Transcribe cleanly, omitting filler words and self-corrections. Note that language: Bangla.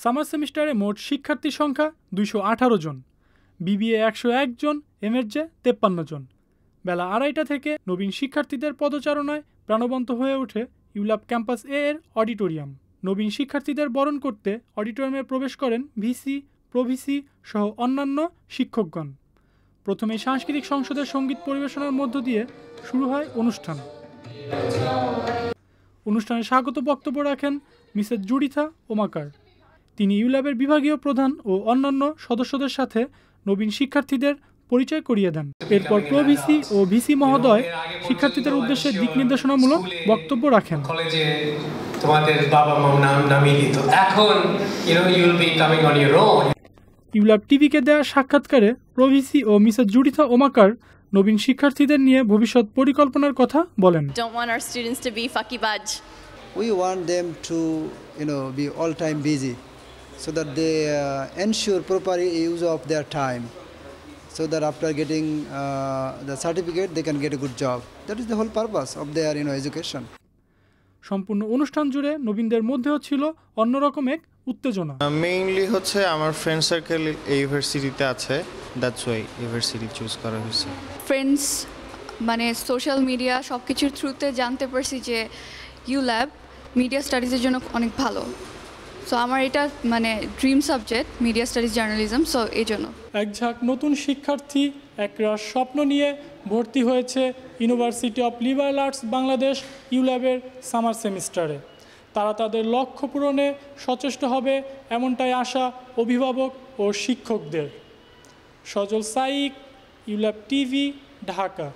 সামার সেমিস্টারে মোট শিক্ষার্থী সংখ্যা 218 জন, বিবিএ 101 জন, এমএসজে 53 জন। বেলা 2:30 থেকে নবীন শিক্ষার্থীদের পদচারণায় প্রাণবন্ত হয়ে ওঠে ইউল্যাব ক্যাম্পাস এ এর অডিটোরিয়াম। নবীন শিক্ষার্থীদের বরণ করতে অডিটোরিয়ামে প্রবেশ করেন ভিসি, প্রভিসি সহ অন্যান্য শিক্ষকগণ। প্রথমে সাংস্কৃতিক সংসদের সঙ্গীত পরিবেশনার মধ্য দিয়ে শুরু হয় অনুষ্ঠান। অনুষ্ঠানে স্বাগত বক্তব্য রাখেন মিসেস জুডিথা ওমাকার। তিনি ইউল্যাবের বিভাগীয় প্রধান ও অন্যান্য সদস্যদের সাথে নবীন শিক্ষার্থীদের পরিচয় করিয়ে দেন। এরপর প্রভিসি ও ভিসি মহোদয় শিক্ষার্থীদের উদ্দেশ্যে দিক নির্দেশনামূলক বক্তব্য রাখেন। কলেজে তোমাদের বাবা মা নাম নামিয়ে দিত, এখন you'll be coming on your own। ULAB টিভিকে দেওয়া সাক্ষাৎকারে প্রভিসি ও মিসেস জুডিথা ওমাকার নবীন শিক্ষার্থীদের নিয়ে ভবিষ্যৎ পরিকল্পনার কথা বলেন। Don't want our students to be fuckybaj. We want them to be all time busy so that they ensure proper use of their time, so that after getting the certificate they can get a good job. That is the whole purpose of their education. সম্পূর্ণ অনুষ্ঠান জুড়ে নবীনদের মধ্যেও ছিল অন্যরকম এক উত্তেজনা। মেইনলি হচ্ছে আমার ফ্রেন্ড সার্কেল এই ইউনিভার্সিটিতে আছে, দ্যাটস ওয়াই ইউনিভার্সিটি চুজ করা হয়েছে। ফ্রেন্ডস মানে সোশ্যাল মিডিয়া সব কিছুর থ্রুতে জানতে পারছি যে ইউল্যাব মিডিয়া স্টাডিজের জন্য অনেক ভালো। সো আমার এটা মানে dream subject media studies journalism, so এই জন্য। এক ঝাঁক নতুন শিক্ষার্থী একরাশ স্বপ্ন নিয়ে ভর্তি হয়েছে university of liberal arts Bangladesh ইউল্যাবের সামার সেমিস্টারে। তারা তাদের লক্ষ্য পূরণে সচেষ্ট হবে এমনটাই আশা অভিভাবক ও শিক্ষকদের। সজল সাইক, ইউল্যাব টিভি, ঢাকা।